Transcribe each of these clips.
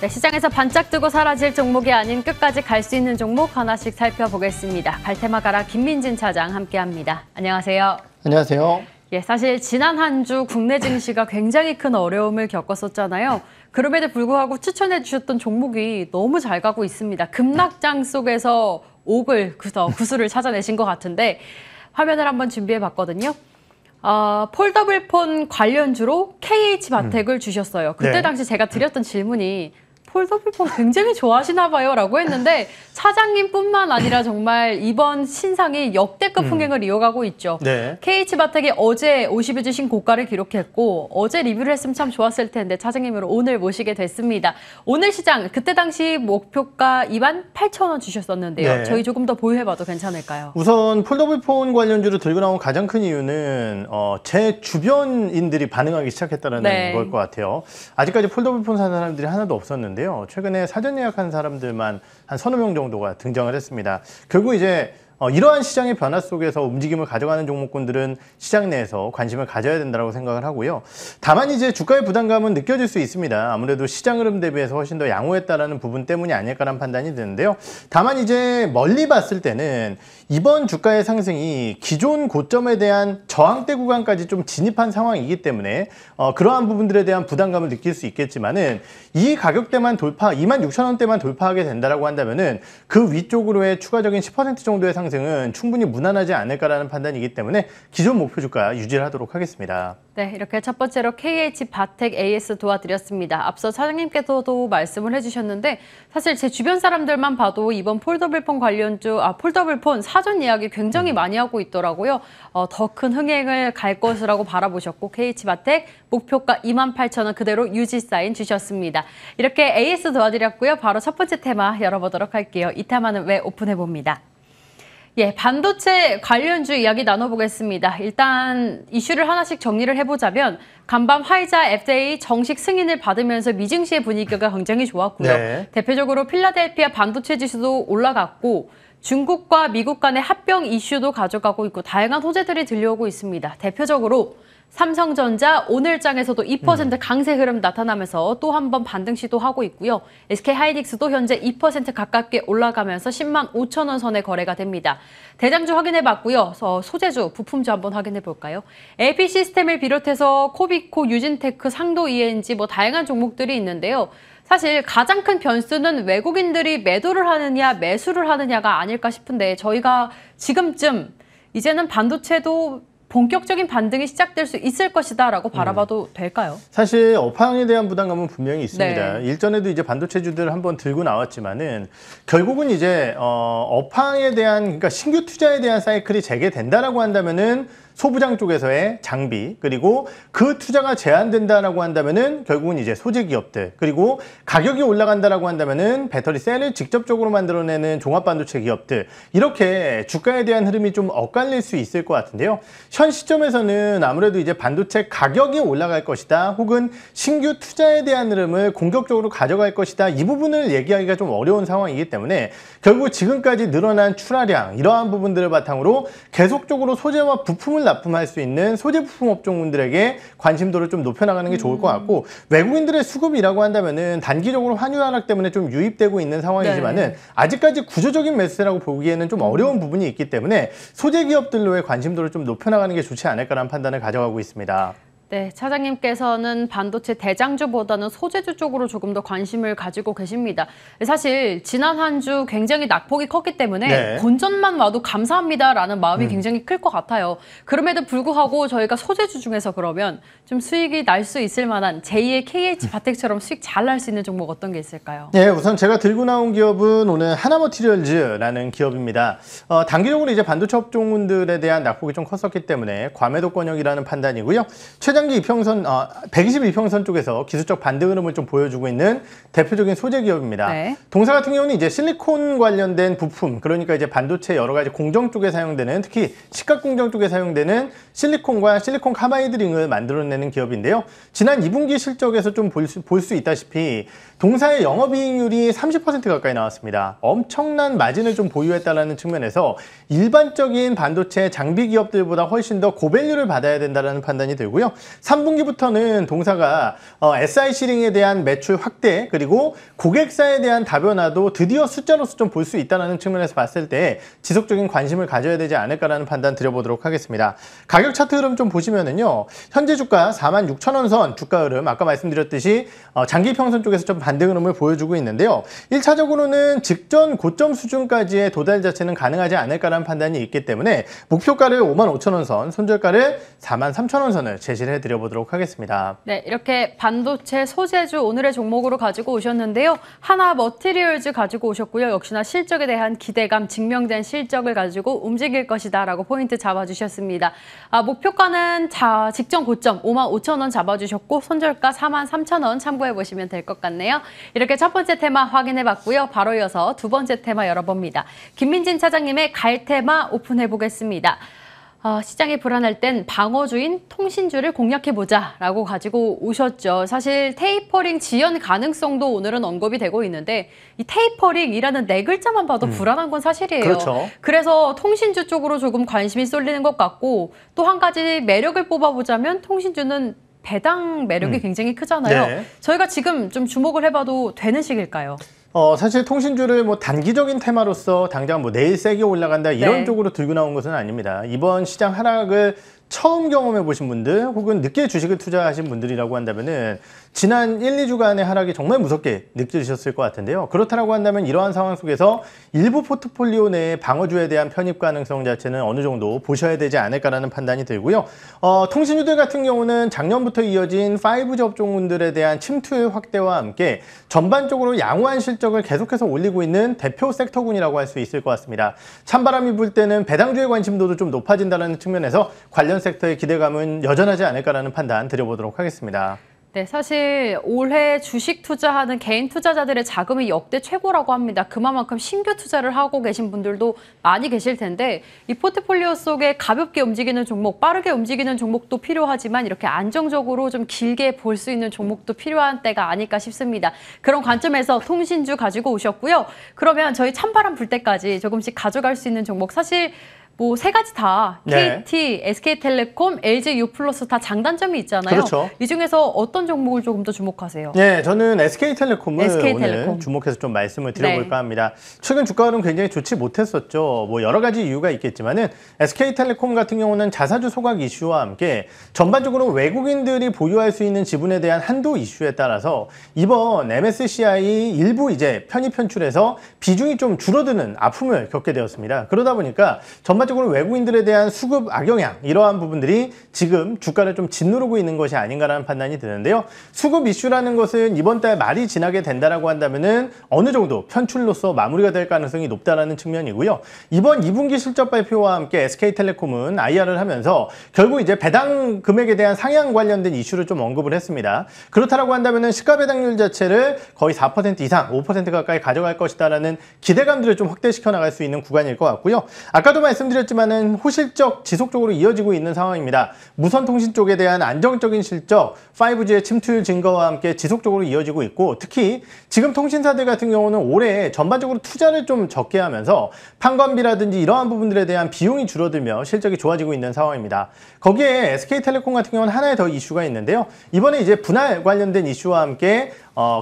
네, 시장에서 반짝 뜨고 사라질 종목이 아닌 끝까지 갈 수 있는 종목 하나씩 살펴보겠습니다. 갈테마 가라 김민진 차장 함께합니다. 안녕하세요. 안녕하세요. 예, 사실 지난 한 주 국내 증시가 굉장히 큰 어려움을 겪었었잖아요. 그럼에도 불구하고 추천해 주셨던 종목이 너무 잘 가고 있습니다. 급락장 속에서 옥을 구수를 찾아내신 것 같은데 화면을 한번 준비해 봤거든요. 폴더블폰 관련주로 KH바텍을 주셨어요. 그때 네. 당시 제가 드렸던 질문이 폴더블폰 굉장히 좋아하시나 봐요 라고 했는데 차장님뿐만 아니라 정말 이번 신상이 역대급 흥행을 이어가고 있죠. 네. KH바텍이 어제 50일주 신고가를 기록했고 어제 리뷰를 했으면 참 좋았을 텐데 차장님으로 오늘 모시게 됐습니다. 오늘 시장 그때 당시 목표가 28,000원 주셨었는데요. 네. 저희 조금 더 보유해봐도 괜찮을까요? 우선 폴더블폰 관련주로 들고 나온 가장 큰 이유는 제 주변인들이 반응하기 시작했다는 네. 걸 것 같아요. 아직까지 폴더블폰 사는 사람들이 하나도 없었는데 최근에 사전 예약한 사람들만 한 서너 명 정도가 등장을 했습니다. 결국 이제 이러한 시장의 변화 속에서 움직임을 가져가는 종목군들은 시장 내에서 관심을 가져야 된다고 생각을 하고요. 다만 이제 주가의 부담감은 느껴질 수 있습니다. 아무래도 시장 흐름 대비해서 훨씬 더 양호했다라는 부분 때문이 아닐까라는 판단이 드는데요. 다만 이제 멀리 봤을 때는 이번 주가의 상승이 기존 고점에 대한 저항대 구간까지 좀 진입한 상황이기 때문에 그러한 부분들에 대한 부담감을 느낄 수 있겠지만은 이 가격대만 26,000원대만 돌파하게 된다라고 한다면은 그 위쪽으로의 추가적인 10% 정도의 상승은 충분히 무난하지 않을까라는 판단이기 때문에 기존 목표 주가 유지를 하도록 하겠습니다. 네, 이렇게 첫 번째로 KH바텍 AS 도와드렸습니다. 앞서 차장님께서도 말씀을 해주셨는데 사실 제 주변 사람들만 봐도 이번 폴더블폰 관련주, 폴더블폰 사전 예약이 굉장히 많이 하고 있더라고요. 더 큰 흥행을 갈 것이라고 바라보셨고 KH바텍 목표가 28,000원 그대로 유지 사인 주셨습니다. 이렇게 AS 도와드렸고요. 바로 첫 번째 테마 열어보도록 할게요. 이 테마는 왜 오픈해봅니다. 예, 반도체 관련주 이야기 나눠보겠습니다. 일단 이슈를 하나씩 정리를 해보자면 간밤 화이자 FDA 정식 승인을 받으면서 미증시의 분위기가 굉장히 좋았고요. 네. 대표적으로 필라델피아 반도체 지수도 올라갔고 중국과 미국 간의 합병 이슈도 가져가고 있고 다양한 호재들이 들려오고 있습니다. 대표적으로 삼성전자 오늘장에서도 2% 강세 흐름 나타나면서 또 한 번 반등 시도하고 있고요. SK하이닉스도 현재 2% 가깝게 올라가면서 10만 5천 원 선에 거래가 됩니다. 대장주 확인해봤고요. 소재주, 부품주 한번 확인해볼까요? LP시스템을 비롯해서 코비코, 유진테크, 상도 ENG 다양한 종목들이 있는데요. 사실 가장 큰 변수는 외국인들이 매도를 하느냐 매수를 하느냐가 아닐까 싶은데 저희가 지금쯤 이제는 반도체도 본격적인 반등이 시작될 수 있을 것이다라고 바라봐도 될까요? 사실 업황에 대한 부담감은 분명히 있습니다. 네. 일전에도 이제 반도체주들을 한번 들고 나왔지만은 결국은 이제 업황에 대한 그러니까 신규 투자에 대한 사이클이 재개된다라고 한다면은 소부장 쪽에서의 장비 그리고 그 투자가 제한된다라고 한다면은 결국은 이제 소재 기업들 그리고 가격이 올라간다라고 한다면은 배터리 셀을 직접적으로 만들어내는 종합 반도체 기업들 이렇게 주가에 대한 흐름이 좀 엇갈릴 수 있을 것 같은데요. 현 시점에서는 아무래도 이제 반도체 가격이 올라갈 것이다 혹은 신규 투자에 대한 흐름을 공격적으로 가져갈 것이다 이 부분을 얘기하기가 좀 어려운 상황이기 때문에 결국 지금까지 늘어난 출하량 이러한 부분들을 바탕으로 계속적으로 소재와 부품을 납품할 수 있는 소재 부품 업종군들에게 관심도를 좀 높여나가는 게 좋을 것 같고 외국인들의 수급이라고 한다면은 단기적으로 환율 하락 때문에 좀 유입되고 있는 상황이지만은 네. 아직까지 구조적인 매수세라고 보기에는 좀 어려운 부분이 있기 때문에 소재 기업들로의 관심도를 좀 높여나가는 게 좋지 않을까라는 판단을 가져가고 있습니다. 네, 차장님께서는 반도체 대장주보다는 소재주 쪽으로 조금 더 관심을 가지고 계십니다. 사실 지난 한 주 굉장히 낙폭이 컸기 때문에 네. 본전만 와도 감사합니다라는 마음이 굉장히 클 것 같아요. 그럼에도 불구하고 저희가 소재주 중에서 그러면 좀 수익이 날 수 있을 만한 제2의 KH바텍처럼 수익 잘 날 수 있는 종목 어떤 게 있을까요? 네, 우선 제가 들고 나온 기업은 오늘 하나머티리얼즈라는 기업입니다. 단기적으로 이제 반도체 업종군들에 대한 낙폭이 좀 컸었기 때문에 과매도권역이라는 판단이고요. 최장기 이평선, 121평선 쪽에서 기술적 반등 흐름을 좀 보여주고 있는 대표적인 소재 기업입니다. 네. 동사 같은 경우는 이제 실리콘 관련된 부품, 그러니까 이제 반도체 여러 가지 공정 쪽에 사용되는 특히 식각 공정 쪽에 사용되는 실리콘과 실리콘 카바이드 링을 만들어내는 기업인데요. 지난 2분기 실적에서 좀 볼 수 있다시피 동사의 영업이익률이 30% 가까이 나왔습니다. 엄청난 마진을 좀 보유했다는 측면에서 일반적인 반도체 장비 기업들보다 훨씬 더 고밸류를 받아야 된다는 판단이 들고요. 3분기부터는 동사가 SI 시링에 대한 매출 확대 그리고 고객사에 대한 다변화도 드디어 숫자로서 좀 볼 수 있다는 측면에서 봤을 때 지속적인 관심을 가져야 되지 않을까라는 판단 드려보도록 하겠습니다. 가격 차트 흐름 좀 보시면은요. 현재 주가 46,000원 선 주가 흐름 아까 말씀드렸듯이 장기 평선 쪽에서 좀 반등 흐름을 보여주고 있는데요. 1차적으로는 직전 고점 수준까지의 도달 자체는 가능하지 않을까라는 판단이 있기 때문에 목표가를 55,000원 선, 손절가를 43,000원 선을 제시를 해드려보도록 하겠습니다. 네, 이렇게 반도체 소재주 오늘의 종목으로 가지고 오셨는데요. 하나 머티리얼즈 가지고 오셨고요. 역시나 실적에 대한 기대감, 증명된 실적을 가지고 움직일 것이다라고 포인트 잡아주셨습니다. 목표가는 직전 고점 55,000원 잡아주셨고 손절가 43,000원 참고해보시면 될 것 같네요. 이렇게 첫 번째 테마 확인해봤고요. 바로 이어서 두 번째 테마 열어봅니다. 김민진 차장님의 갈 테마 오픈해보겠습니다. 시장이 불안할 땐 방어주인 통신주를 공략해보자 라고 가지고 오셨죠. 사실 테이퍼링 지연 가능성도 오늘은 언급이 되고 있는데 이 테이퍼링이라는 네 글자만 봐도 불안한 건 사실이에요. 그렇죠. 그래서 통신주 쪽으로 조금 관심이 쏠리는 것 같고 또 한 가지 매력을 뽑아보자면 통신주는 배당 매력이 굉장히 크잖아요. 네. 저희가 지금 좀 주목을 해봐도 되는 시기일까요? 사실 통신주를 뭐 단기적인 테마로서 당장 뭐 내일 세게 올라간다 이런 네. 쪽으로 들고 나온 것은 아닙니다. 이번 시장 하락을 처음 경험해 보신 분들 혹은 늦게 주식을 투자하신 분들이라고 한다면은 지난 1, 2주간의 하락이 정말 무섭게 느껴지셨을 것 같은데요. 그렇다고 한다면 이러한 상황 속에서 일부 포트폴리오 내의 방어주에 대한 편입 가능성 자체는 어느 정도 보셔야 되지 않을까라는 판단이 들고요. 통신주들 같은 경우는 작년부터 이어진 5G 업종군들에 대한 침투의 확대와 함께 전반적으로 양호한 실적을 계속해서 올리고 있는 대표 섹터군이라고 할 수 있을 것 같습니다. 찬바람이 불 때는 배당주의 관심도도 좀 높아진다는 측면에서 관련 섹터의 기대감은 여전하지 않을까라는 판단 드려보도록 하겠습니다. 네, 사실 올해 주식 투자하는 개인 투자자들의 자금이 역대 최고라고 합니다. 그만큼 신규 투자를 하고 계신 분들도 많이 계실 텐데 이 포트폴리오 속에 가볍게 움직이는 종목, 빠르게 움직이는 종목도 필요하지만 이렇게 안정적으로 좀 길게 볼 수 있는 종목도 필요한 때가 아닐까 싶습니다. 그런 관점에서 통신주 가지고 오셨고요. 그러면 저희 찬바람 불 때까지 조금씩 가져갈 수 있는 종목 사실 뭐 세 가지 다 네. KT, SK텔레콤, LG유플러스 다 장단점이 있잖아요. 그렇죠. 이 중에서 어떤 종목을 조금 더 주목하세요? 네, 저는 SK텔레콤을 SK텔레콤. 오늘 주목해서 좀 말씀을 드려볼까 네. 합니다. 최근 주가 흐름 굉장히 좋지 못했었죠. 뭐 여러 가지 이유가 있겠지만은 SK텔레콤 같은 경우는 자사주 소각 이슈와 함께 전반적으로 외국인들이 보유할 수 있는 지분에 대한 한도 이슈에 따라서 이번 MSCI 일부 이제 편입 편출에서 비중이 좀 줄어드는 아픔을 겪게 되었습니다. 그러다 보니까 전반적으로 외국인들에 대한 수급 악영향 이러한 부분들이 지금 주가를 좀 짓누르고 있는 것이 아닌가라는 판단이 드는데요. 수급 이슈라는 것은 이번 달 말이 지나게 된다라고 한다면은 어느 정도 편출로서 마무리가 될 가능성이 높다라는 측면이고요. 이번 2분기 실적 발표와 함께 SK텔레콤은 IR을 하면서 결국 이제 배당 금액에 대한 상향 관련된 이슈를 좀 언급을 했습니다. 그렇다라고 한다면은 시가 배당률 자체를 거의 4% 이상, 5% 가까이 가져갈 것이다라는 기대감들을 좀 확대시켜 나갈 수 있는 구간일 것 같고요. 아까도 말씀드렸지만은 호실적 지속적으로 이어지고 있는 상황입니다. 무선통신 쪽에 대한 안정적인 실적, 5G의 침투율 증가와 함께 지속적으로 이어지고 있고 특히 지금 통신사들 같은 경우는 올해 전반적으로 투자를 좀 적게 하면서 판관비라든지 이러한 부분들에 대한 비용이 줄어들며 실적이 좋아지고 있는 상황입니다. 거기에 SK텔레콤 같은 경우는 하나의 더 이슈가 있는데요. 이번에 이제 분할 관련된 이슈와 함께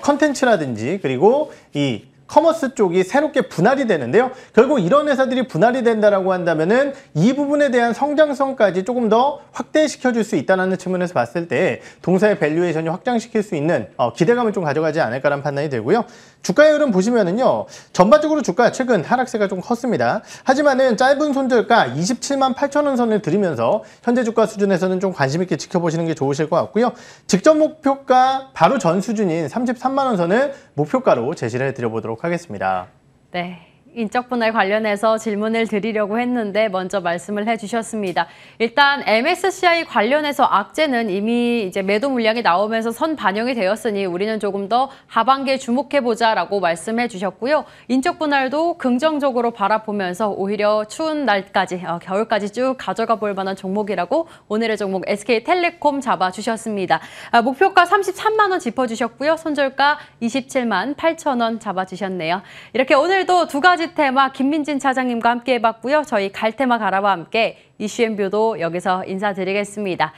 컨텐츠라든지 그리고 이 커머스 쪽이 새롭게 분할이 되는데요. 결국 이런 회사들이 분할이 된다라고 한다면은 이 부분에 대한 성장성까지 조금 더 확대시켜줄 수 있다는 측면에서 봤을 때 동사의 밸류에이션이 확장시킬 수 있는 기대감을 좀 가져가지 않을까라는 판단이 들고요. 주가의 흐름 보시면은요. 전반적으로 주가 최근 하락세가 좀 컸습니다. 하지만은 짧은 손절가 27만 8천 원 선을 들이면서 현재 주가 수준에서는 좀 관심 있게 지켜보시는 게 좋으실 것 같고요. 직전 목표가 바로 전 수준인 33만 원 선을 목표가로 제시를 해드려보도록 하겠습니다. 네. 인적 분할 관련해서 질문을 드리려고 했는데 먼저 말씀을 해주셨습니다. 일단 MSCI 관련해서 악재는 이미 이제 매도 물량이 나오면서 선 반영이 되었으니 우리는 조금 더 하반기에 주목해보자라고 말씀해 주셨고요. 인적 분할도 긍정적으로 바라보면서 오히려 추운 날까지, 겨울까지 쭉 가져가 볼 만한 종목이라고 오늘의 종목 SK텔레콤 잡아주셨습니다. 목표가 33만 원 짚어주셨고요. 손절가 27만 8천 원 잡아주셨네요. 이렇게 오늘도 두 가지 테마 김민진 차장님과 함께 해봤고요. 저희 갈테마 가라와 함께 이슈앤뷰도 여기서 인사드리겠습니다.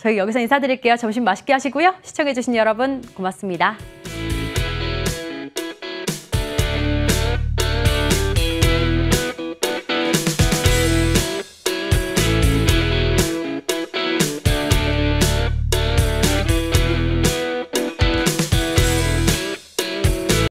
저희 여기서 인사드릴게요. 점심 맛있게 하시고요. 시청해주신 여러분 고맙습니다.